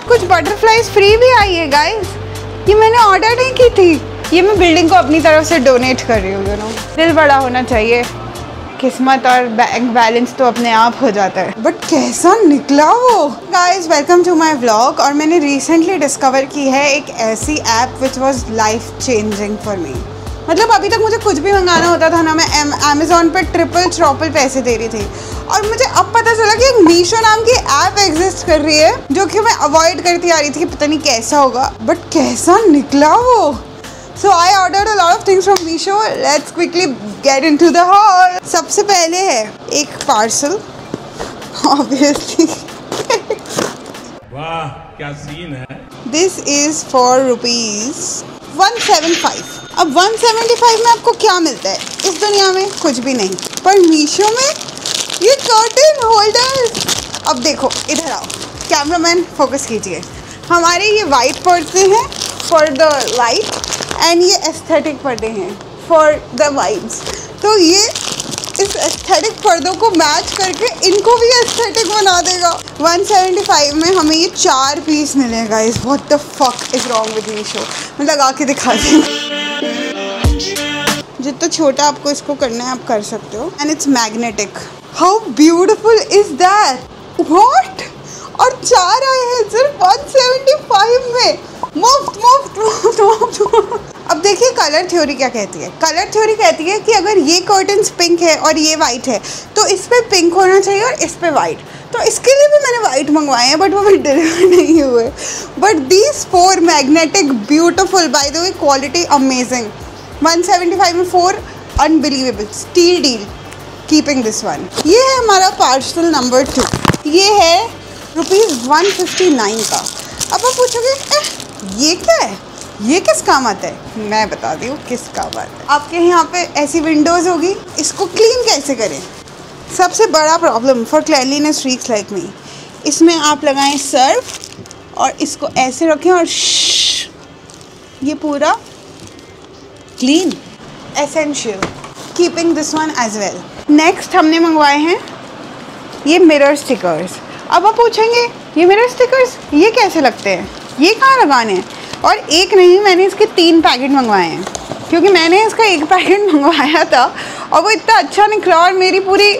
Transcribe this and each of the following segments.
कुछ butterflies free भी आई है गाइस। ये मैंने ऑर्डर नहीं की थी, ये मैं बिल्डिंग को अपनी तरफ से डोनेट कर रही हूँ। यू नो, दिल बड़ा होना चाहिए, किस्मत और बैंक बैलेंस तो अपने आप हो जाता है। बट कैसा निकला वो। Guys welcome to my vlog. और मैंने रिसेंटली डिस्कवर की है एक ऐसी app which was life changing for me. मतलब अभी तक मुझे कुछ भी मंगाना होता था ना, मैं अमेज़ॉन पर ट्रिपल पैसे दे रही थी, और मुझे अब पता चला कि एक मीशो नाम की ऐप एग्जिस्ट कर रही है जो कि मैं अवॉइड करती आ रही थी कि पता नहीं कैसा होगा। बट कैसा निकला वो। So I ordered a lot of things from Meesho. Let's quickly get into the haul. सबसे पहले है एक पार्सल, obviously. वाह क्या सीन है। This is for ₹175. अब 175 में आपको क्या मिलता है इस दुनिया में? कुछ भी नहीं। पर मीशो में ये कर्टन होल्डर। अब देखो, इधर आओ कैमरामैन, फोकस कीजिए। हमारे ये वाइट पर्दे हैं फॉर द लाइट एंड ये एस्थेटिक पर्दे हैं फॉर द वाइब्स। तो ये इस एस्थेटिक पर्दों को मैच करके इनको भी एस्थेटिक बना देगा। 175 में हमें ये 4 पीस मिलेगा। इस what the fuck is wrong with Meesho. मैं लगा के दिखा दी। जितना छोटा आपको इसको करना है आप कर सकते हो। And it's magnetic. How beautiful is that. What. और 4 आए हैं सिर्फ 175 में। मुफ्त। अब देखिए कलर थ्योरी क्या कहती है। कलर थ्योरी कहती है कि अगर ये कर्टन्स पिंक है और ये वाइट है तो इस पे पिंक होना चाहिए और इस पे वाइट। तो इसके लिए भी मैंने वाइट मंगवाए हैं बट वो भी डिलीवर नहीं हुए। But these 4 magnetic beautiful, bye the way quality amazing. 175 में 4 unbelievable steal deal. Keeping this one. ये है हमारा पार्सल नंबर 2। ये है ₹159 का। अब आप पूछोगे ये क्या है, ये किस काम आता है? मैं बता दी हूँ किस काम आता है। आपके यहाँ पे ऐसी विंडोज़ होगी, इसको क्लीन कैसे करें? सबसे बड़ा problem for cleanliness freaks like me, इसमें आप लगाएं सर्फ और इसको ऐसे रखें और ये पूरा clean. Essential. Keeping this one as well. Next हमने मंगवाए हैं ये मिरर स्टिकर्स। अब आप पूछेंगे ये मिरर स्टिकर्स ये कैसे लगते हैं, ये कहाँ लगाने हैं? और एक नहीं, मैंने इसके 3 पैकेट मंगवाए हैं क्योंकि मैंने इसका 1 पैकेट मंगवाया था और वो इतना अच्छा निकला और मेरी पूरी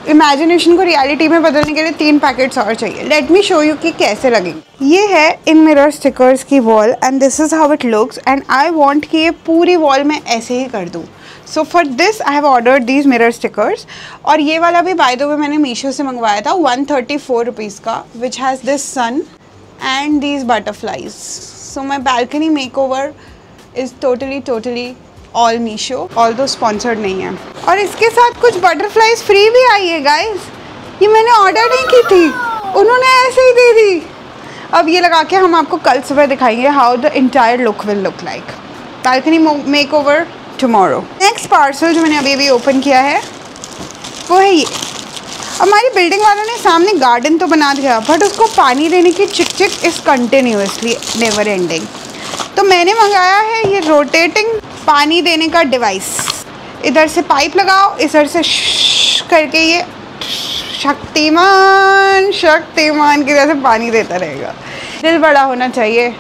इमेजिनेशन को रियलिटी में बदलने के लिए 3 पैकेट्स और चाहिए। लेट मी शो यू कि कैसे लगेंगे। ये है इन मिरर स्टिकर्स की wall and this is how it looks and I want कि ये पूरी वॉल में ऐसे ही कर दूँ। So for this I have ordered these mirror stickers. और ये वाला भी बाय द वे मैंने मीशो से मंगवाया था 134 रुपीज़ का, which has this sun and these butterflies. So my balcony makeover is totally all Meesho, although sponsored नहीं है। और इसके साथ कुछ butterflies फ्री भी आई है गाइस। ये मैंने ऑर्डर नहीं की थी, उन्होंने ऐसे ही दे दी। अब ये लगा के हम आपको कल सुबह दिखाएंगे how the entire look will look like. Balcony makeover tomorrow. Next parcel जो मैंने अभी ओपन किया है वो है ये। हमारी बिल्डिंग वालों ने सामने गार्डन तो बना दिया बट उसको पानी देने की चिक इज़ कंटिन्यूसली नेवर एंडिंग। तो मैंने मंगाया है ये रोटेटिंग पानी देने का डिवाइस। इधर से पाइप लगाओ, इधर से करके ये शक्तिमान की तरह से पानी देता रहेगा। दिल बड़ा होना चाहिए,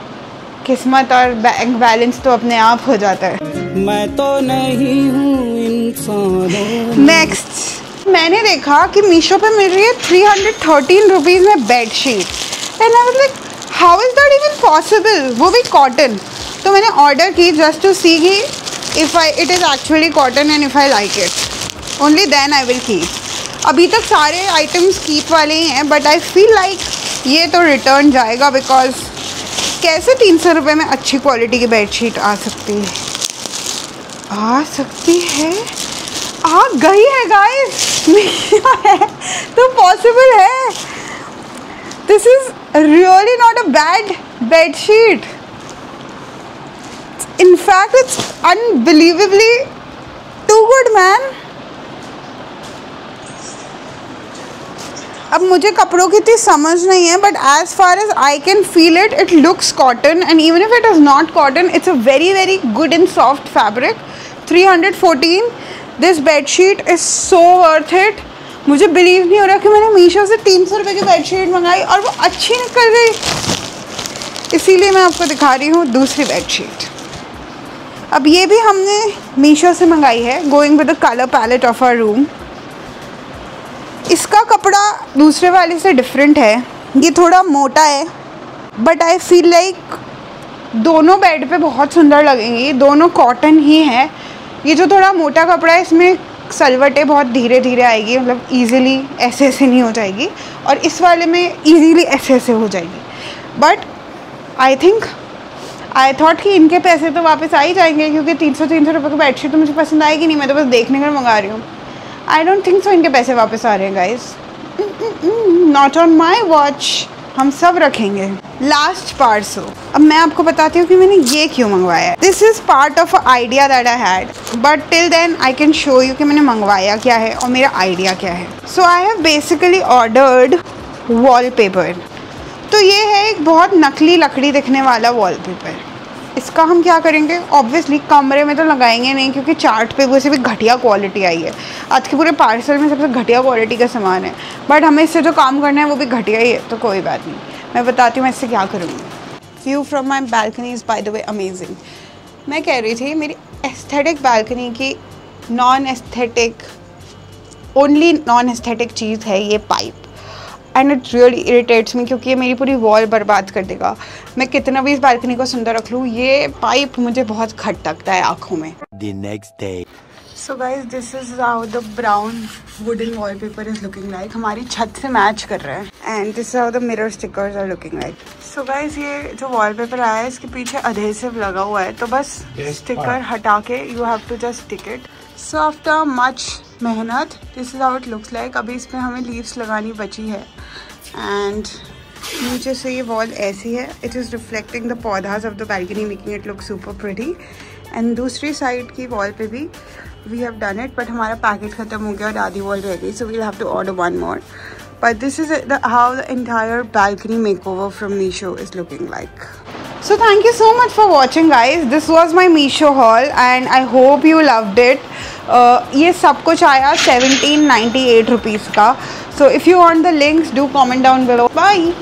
किस्मत और बैंक बैलेंस तो अपने आप हो जाता है। मैं तो नहीं हूँ इंसान। नेक्स्ट मैंने देखा कि मीशो पे मिल रही है 313 रुपीज़ में bedsheet and I was like how is that even possible, वो भी कॉटन। तो मैंने ऑर्डर की जस्ट टू सी कि it is actually cotton and if I like it only then I will keep. अभी तक सारे आइटम्स कीप वाले ही हैं बट आई फील लाइक ये तो रिटर्न जाएगा बिकॉज कैसे 300 रुपये में अच्छी क्वालिटी की बेडशीट आ सकती है। आ गई है गाइस, है तो पॉसिबल है। This is really not a bad bedsheet, in fact it's unbelievably too good man. अब मुझे कपड़ों की इतनी समझ नहीं है but as far as I can feel it, it looks cotton and even if it is not cotton it's a very good and soft fabric. 314 this bedsheet is so worth it. मुझे believe नहीं हो रहा कि मैंने मीशो से 300 रुपये की bedsheet मंगाई और वो अच्छी निकल गई। इसीलिए मैं आपको दिखा रही हूँ दूसरी बेडशीट। अब ये भी हमने मीशो से मंगाई है, going with the colour palette of our room. इसका कपड़ा दूसरे वाले से डिफरेंट है, ये थोड़ा मोटा है, बट आई फील लाइक दोनों बेड पे बहुत सुंदर लगेंगे। ये दोनों कॉटन ही है। ये जो थोड़ा मोटा कपड़ा है इसमें सलवटें बहुत धीरे धीरे आएगी, मतलब ईज़िली ऐसे नहीं हो जाएगी, और इस वाले में ईज़िली ऐसे हो जाएगी। बट आई थॉट कि इनके पैसे तो वापस आ ही जाएंगे, क्योंकि 300 रुपये की बेडशीट तो मुझे पसंद आएगी नहीं, मैं तो बस देखने का मंगा रही हूँ। आई डोंट थिंक सो इनके पैसे वापस आ रहे हैं guys, not on my watch. हम सब रखेंगे। लास्ट पार्सल, अब मैं आपको बताती हूँ कि मैंने ये क्यों मंगवाया है। This is part of a idea that I had, but till then I can show you कि मैंने मंगवाया क्या है और मेरा आइडिया क्या है। So I have basically ordered wallpaper. तो ये है एक बहुत नकली लकड़ी दिखने वाला वॉलपेपर। इसका हम क्या करेंगे, ऑब्वियसली कमरे में तो लगाएंगे नहीं, क्योंकि चार्ट पे वैसे भी घटिया क्वालिटी आई है। आज के पूरे पार्सल में सबसे घटिया क्वालिटी का सामान है, बट हमें इससे जो काम करना है वो भी घटिया ही है, तो कोई बात नहीं। मैं बताती हूँ मैं इससे क्या करूँगी। View from my balcony is by the way amazing. मैं कह रही थी मेरी एस्थेटिक बैल्कनी की ओनली नॉन एस्थेटिक चीज़ है ये pipe, and it really irritates me, क्योंकि ये मेरी पूरी वॉल बर्बाद कर देगा। मैं कितना भी इस बालकनी को सुंदर रख लूँ, ये पाइप मुझे बहुत खट लगता है आँखों में। The next day. So guys this is how the brown wooden wallpaper is looking like. हमारी छत से मैच कर रहा है, and this is how the mirror stickers are looking like. So guys ये जो वॉलपेपर आया है इसके पीछे अधेसिव लगा हुआ है, तो बस स्टिकर हटा के you have to just stick it. So after much मेहनत this is how it looks like. अभी इसमें हमें लीव्स लगानी बची है, एंड नीचे से ये वॉल ऐसी है। इट इज़ रिफ्लेक्टिंग द पौधाज of the balcony, making it look super pretty. And दूसरी साइड की वॉल पे भी we have done it, but हमारा पैकेट ख़त्म हो गया और आधी वॉल रह गई, so we'll have to order one more. But this is how the entire balcony makeover from Meesho is looking like. So thank you so much for watching guys. This was my Meesho haul and I hope you loved it. ये सब कुछ आया 1798 rupees का. So if you want the links, do comment down below. Bye.